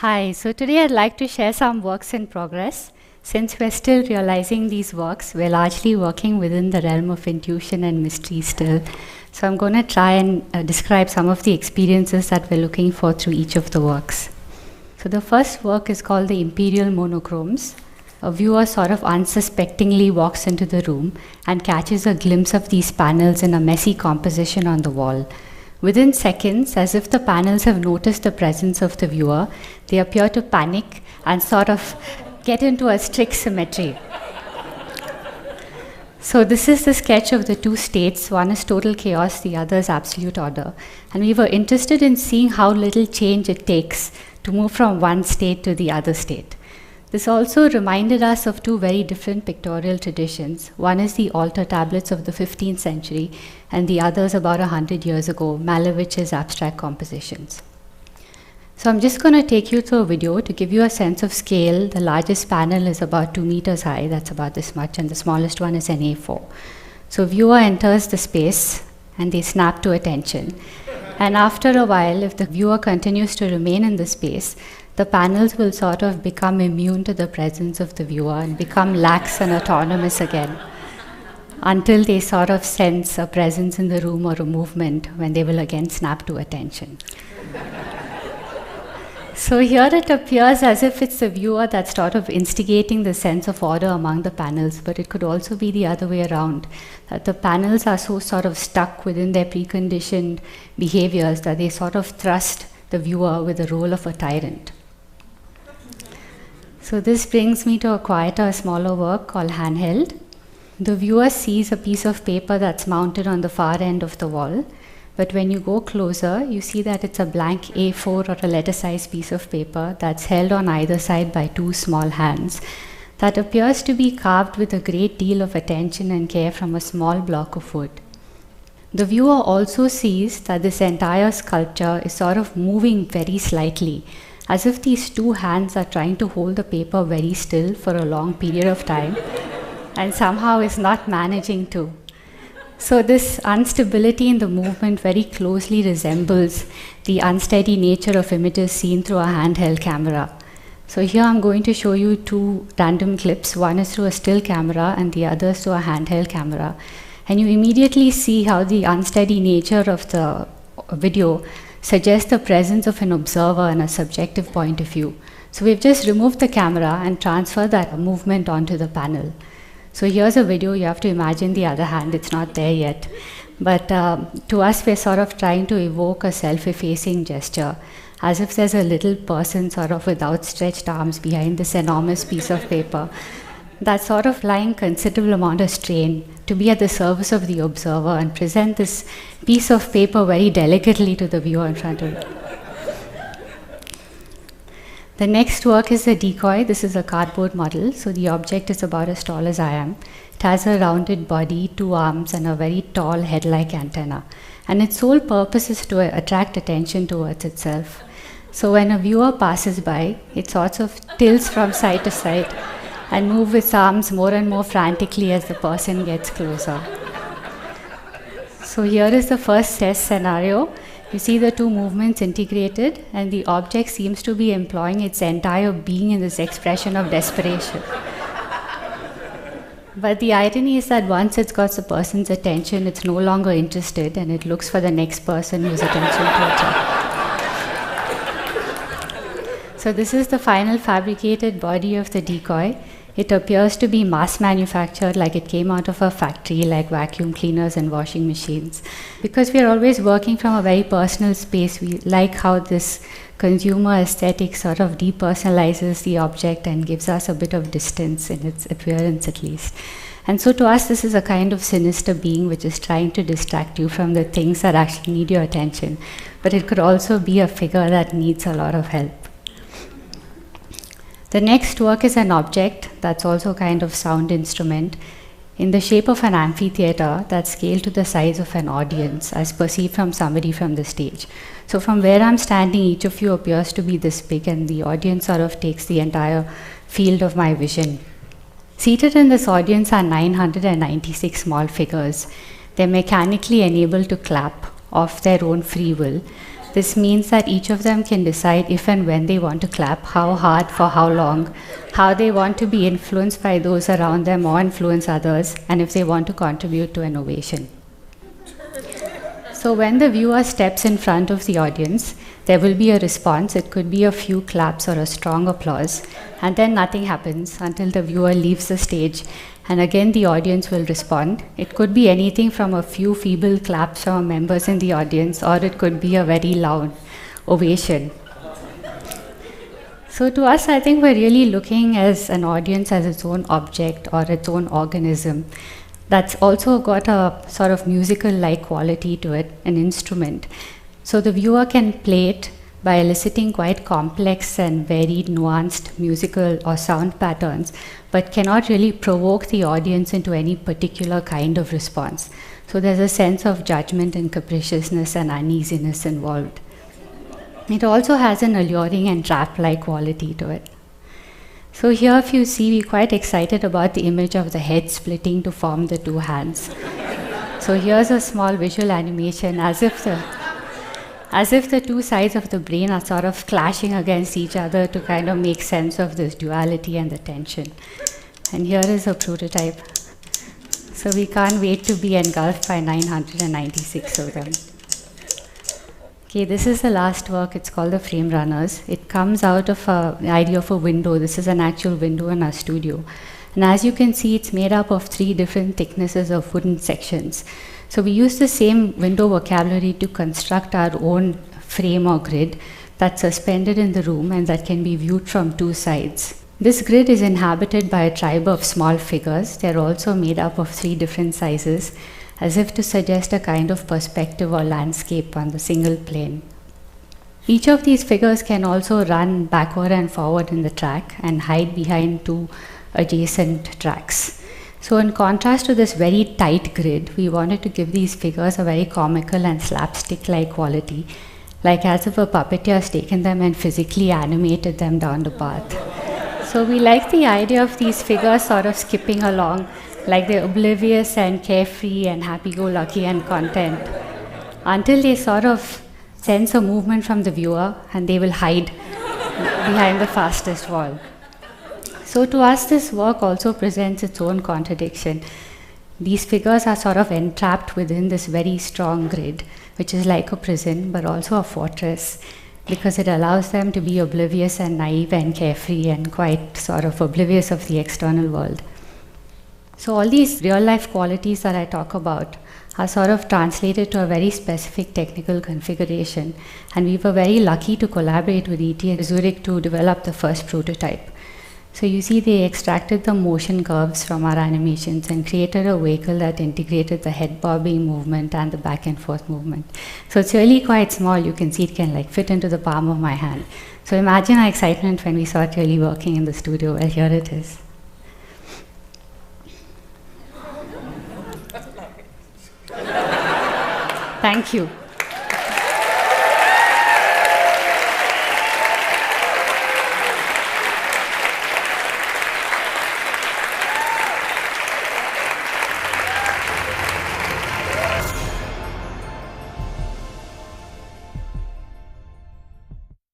Hi, so today I'd like to share some works in progress. Since we're still realizing these works, we're largely working within the realm of intuition and mystery still. So I'm going to try and describe some of the experiences that we're looking for through each of the works. So the first work is called the Imperial Monochromes. A viewer sort of unsuspectingly walks into the room and catches a glimpse of these panels in a messy composition on the wall. Within seconds, as if the panels have noticed the presence of the viewer, they appear to panic and sort of get into a strict symmetry. So this is the sketch of the two states. One is total chaos, the other is absolute order. And we were interested in seeing how little change it takes to move from one state to the other state. This also reminded us of two very different pictorial traditions. One is the altar tablets of the 15th century, and the other is about 100 years ago, Malevich's abstract compositions. So I'm just going to take you through a video to give you a sense of scale. The largest panel is about 2 meters high, that's about this much, and the smallest one is an A4. So viewer enters the space and they snap to attention. And after a while, if the viewer continues to remain in the space, the panels will sort of become immune to the presence of the viewer and become lax and autonomous again until they sort of sense a presence in the room or a movement when they will again snap to attention. So here it appears as if it's the viewer that's sort of instigating the sense of order among the panels, but it could also be the other way around, that the panels are so sort of stuck within their preconditioned behaviors that they sort of thrust the viewer with the role of a tyrant. So this brings me to a quieter, smaller work called Handheld. The viewer sees a piece of paper that's mounted on the far end of the wall, but when you go closer, you see that it's a blank A4 or a letter-sized piece of paper that's held on either side by two small hands that appears to be carved with a great deal of attention and care from a small block of wood. The viewer also sees that this entire sculpture is sort of moving very slightly, as if these two hands are trying to hold the paper very still for a long period of time and somehow is not managing to. So this instability in the movement very closely resembles the unsteady nature of images seen through a handheld camera. So here I'm going to show you two random clips. One is through a still camera and the other is through a handheld camera. And you immediately see how the unsteady nature of the video suggests the presence of an observer and a subjective point of view. So we've just removed the camera and transferred that movement onto the panel. So here's a video. You have to imagine the other hand. It's not there yet. But to us, we're sort of trying to evoke a self-effacing gesture, as if there's a little person sort of with outstretched arms behind this enormous piece of paper that's sort of lying considerable amount of strain to be at the service of the observer and present this piece of paper very delicately to the viewer in front of it. The next work is the decoy. This is a cardboard model. So the object is about as tall as I am. It has a rounded body, 2 arms, and a very tall head-like antenna. And its sole purpose is to attract attention towards itself. So when a viewer passes by, it sort of tilts from side to side and moves its arms more and more frantically as the person gets closer. So here is the first test scenario. You see the two movements integrated, and the object seems to be employing its entire being in this expression of desperation. But the irony is that once it's got the person's attention, it's no longer interested, and it looks for the next person whose attention to it. So this is the final fabricated body of the decoy. It appears to be mass manufactured, like it came out of a factory, like vacuum cleaners and washing machines. Because we are always working from a very personal space, we like how this consumer aesthetic sort of depersonalizes the object and gives us a bit of distance in its appearance at least. And so to us, this is a kind of sinister being which is trying to distract you from the things that actually need your attention. But it could also be a figure that needs a lot of help. The next work is an object that's also a kind of sound instrument in the shape of an amphitheater that's scaled to the size of an audience as perceived from somebody from the stage. So from where I'm standing, each of you appears to be this big, and the audience sort of takes the entire field of my vision. Seated in this audience are 996 small figures. They're mechanically enabled to clap of their own free will. This means that each of them can decide if and when they want to clap, how hard, for how long, how they want to be influenced by those around them or influence others, and if they want to contribute to an ovation. So when the viewer steps in front of the audience, there will be a response. It could be a few claps or a strong applause, and then nothing happens until the viewer leaves the stage, and again the audience will respond. It could be anything from a few feeble claps from members in the audience, or it could be a very loud ovation. So to us, I think we're really looking as an audience as its own object or its own organism that's also got a sort of musical-like quality to it, an instrument. So the viewer can play it by eliciting quite complex and very nuanced musical or sound patterns, but cannot really provoke the audience into any particular kind of response. So there's a sense of judgment and capriciousness and uneasiness involved. It also has an alluring and trap-like quality to it. So here, if you see, we're quite excited about the image of the head splitting to form the two hands. So here's a small visual animation as if the two sides of the brain are sort of clashing against each other to kind of make sense of this duality and the tension. And here is a prototype. So we can't wait to be engulfed by 996 of them. Okay, this is the last work. It's called the Frame Runners. It comes out of the idea of a window. This is an actual window in our studio. And as you can see, it's made up of 3 different thicknesses of wooden sections. So we use the same window vocabulary to construct our own frame or grid that's suspended in the room and that can be viewed from 2 sides. This grid is inhabited by a tribe of small figures. They're also made up of 3 different sizes, as if to suggest a kind of perspective or landscape on the single plane. Each of these figures can also run backward and forward in the track and hide behind 2 adjacent tracks. So in contrast to this very tight grid, we wanted to give these figures a very comical and slapstick-like quality, like as if a puppeteer has taken them and physically animated them down the path. So we like the idea of these figures sort of skipping along, like they're oblivious and carefree and happy-go-lucky and content, until they sort of sense a movement from the viewer and they will hide behind the fastest wall. So to us, this work also presents its own contradiction. These figures are sort of entrapped within this very strong grid, which is like a prison, but also a fortress, because it allows them to be oblivious and naive and carefree and quite sort of oblivious of the external world. So all these real-life qualities that I talk about are sort of translated to a very specific technical configuration, and we were very lucky to collaborate with ETH Zurich to develop the first prototype. So you see, they extracted the motion curves from our animations and created a vehicle that integrated the head bobbing movement and the back and forth movement. So it's really quite small. You can see it can like fit into the palm of my hand. So imagine our excitement when we saw it really working in the studio. Well, here it is. Thank you.